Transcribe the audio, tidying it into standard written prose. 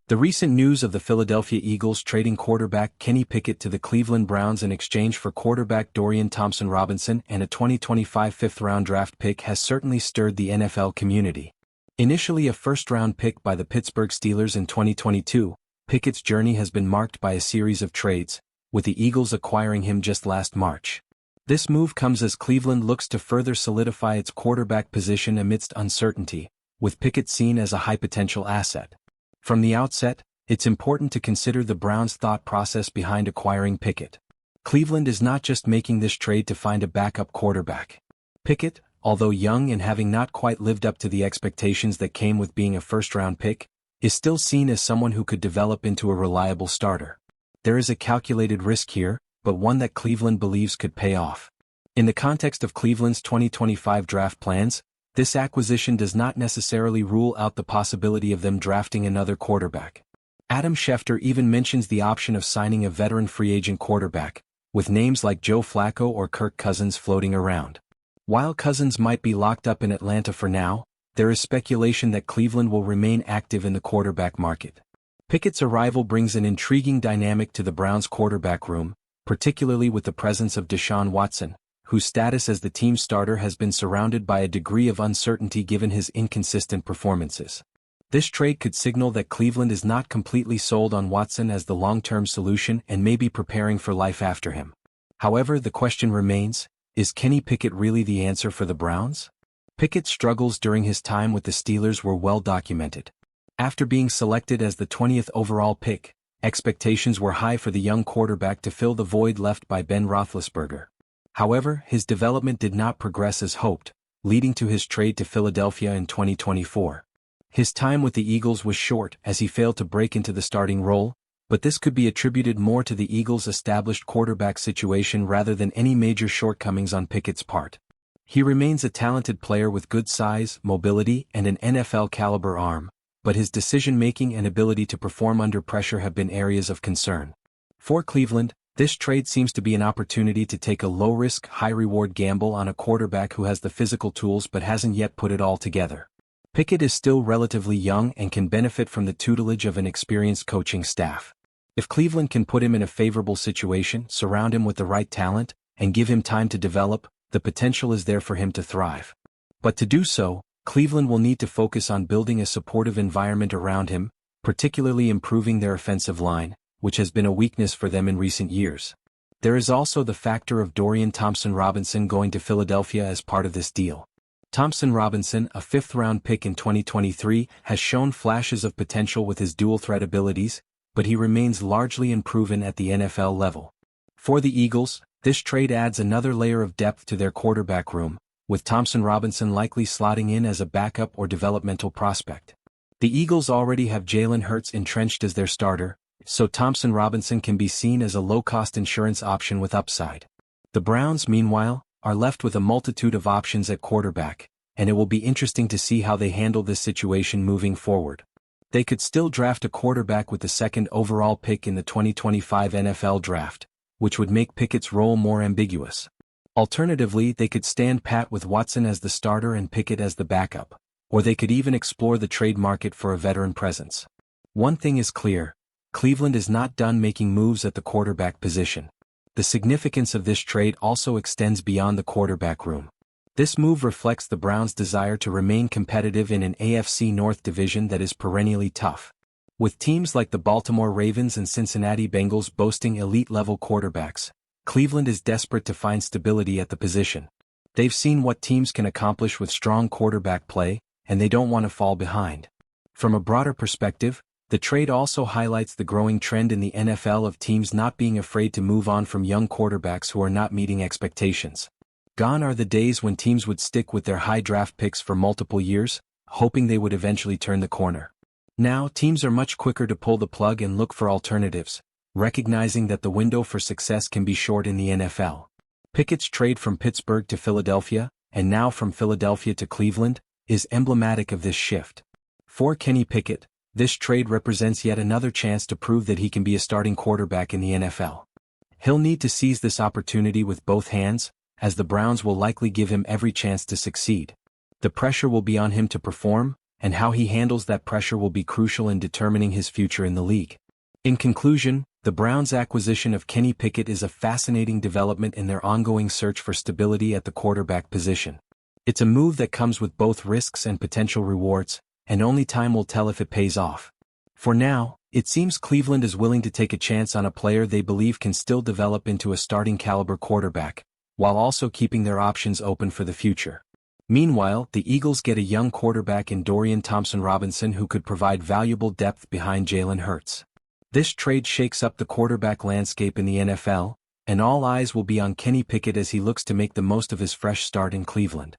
The recent news of the Philadelphia Eagles trading quarterback Kenny Pickett to the Cleveland Browns in exchange for quarterback Dorian Thompson-Robinson and a 2025 fifth-round draft pick has certainly stirred the NFL community. Initially a first-round pick by the Pittsburgh Steelers in 2022, Pickett's journey has been marked by a series of trades, with the Eagles acquiring him just last March. This move comes as Cleveland looks to further solidify its quarterback position amidst uncertainty, with Pickett seen as a high-potential asset. From the outset, it's important to consider the Browns' thought process behind acquiring Pickett. Cleveland is not just making this trade to find a backup quarterback. Pickett, although young and having not quite lived up to the expectations that came with being a first-round pick, is still seen as someone who could develop into a reliable starter. There is a calculated risk here, but one that Cleveland believes could pay off. In the context of Cleveland's 2025 draft plans, this acquisition does not necessarily rule out the possibility of them drafting another quarterback. Adam Schefter even mentions the option of signing a veteran free agent quarterback, with names like Joe Flacco or Kirk Cousins floating around. While Cousins might be locked up in Atlanta for now, there is speculation that Cleveland will remain active in the quarterback market. Pickett's arrival brings an intriguing dynamic to the Browns' quarterback room, particularly with the presence of Deshaun Watson, whose status as the team starter has been surrounded by a degree of uncertainty given his inconsistent performances. This trade could signal that Cleveland is not completely sold on Watson as the long-term solution and may be preparing for life after him. However, the question remains, is Kenny Pickett really the answer for the Browns? Pickett's struggles during his time with the Steelers were well documented. After being selected as the 20th overall pick, expectations were high for the young quarterback to fill the void left by Ben Roethlisberger. However, his development did not progress as hoped, leading to his trade to Philadelphia in 2024. His time with the Eagles was short as he failed to break into the starting role, but this could be attributed more to the Eagles' established quarterback situation rather than any major shortcomings on Pickett's part. He remains a talented player with good size, mobility, and an NFL-caliber arm, but his decision-making and ability to perform under pressure have been areas of concern. For Cleveland, this trade seems to be an opportunity to take a low-risk, high-reward gamble on a quarterback who has the physical tools but hasn't yet put it all together. Pickett is still relatively young and can benefit from the tutelage of an experienced coaching staff. If Cleveland can put him in a favorable situation, surround him with the right talent, and give him time to develop, the potential is there for him to thrive. But to do so, Cleveland will need to focus on building a supportive environment around him, particularly improving their offensive line, which has been a weakness for them in recent years. There is also the factor of Dorian Thompson-Robinson going to Philadelphia as part of this deal. Thompson-Robinson, a fifth-round pick in 2023, has shown flashes of potential with his dual-threat abilities, but he remains largely unproven at the NFL level. For the Eagles, this trade adds another layer of depth to their quarterback room, with Thompson-Robinson likely slotting in as a backup or developmental prospect. The Eagles already have Jalen Hurts entrenched as their starter, so Thompson-Robinson can be seen as a low-cost insurance option with upside. The Browns, meanwhile, are left with a multitude of options at quarterback, and it will be interesting to see how they handle this situation moving forward. They could still draft a quarterback with the second overall pick in the 2025 NFL Draft, which would make Pickett's role more ambiguous. Alternatively, they could stand pat with Watson as the starter and Pickett as the backup, or they could even explore the trade market for a veteran presence. One thing is clear, Cleveland is not done making moves at the quarterback position. The significance of this trade also extends beyond the quarterback room. This move reflects the Browns' desire to remain competitive in an AFC North division that is perennially tough. With teams like the Baltimore Ravens and Cincinnati Bengals boasting elite-level quarterbacks, Cleveland is desperate to find stability at the position. They've seen what teams can accomplish with strong quarterback play, and they don't want to fall behind. From a broader perspective, the trade also highlights the growing trend in the NFL of teams not being afraid to move on from young quarterbacks who are not meeting expectations. Gone are the days when teams would stick with their high draft picks for multiple years, hoping they would eventually turn the corner. Now, teams are much quicker to pull the plug and look for alternatives, recognizing that the window for success can be short in the NFL. Pickett's trade from Pittsburgh to Philadelphia, and now from Philadelphia to Cleveland, is emblematic of this shift. For Kenny Pickett, this trade represents yet another chance to prove that he can be a starting quarterback in the NFL. He'll need to seize this opportunity with both hands, as the Browns will likely give him every chance to succeed. The pressure will be on him to perform, and how he handles that pressure will be crucial in determining his future in the league. In conclusion, the Browns' acquisition of Kenny Pickett is a fascinating development in their ongoing search for stability at the quarterback position. It's a move that comes with both risks and potential rewards, and only time will tell if it pays off. For now, it seems Cleveland is willing to take a chance on a player they believe can still develop into a starting caliber quarterback, while also keeping their options open for the future. Meanwhile, the Eagles get a young quarterback in Dorian Thompson-Robinson who could provide valuable depth behind Jalen Hurts. This trade shakes up the quarterback landscape in the NFL, and all eyes will be on Kenny Pickett as he looks to make the most of his fresh start in Cleveland.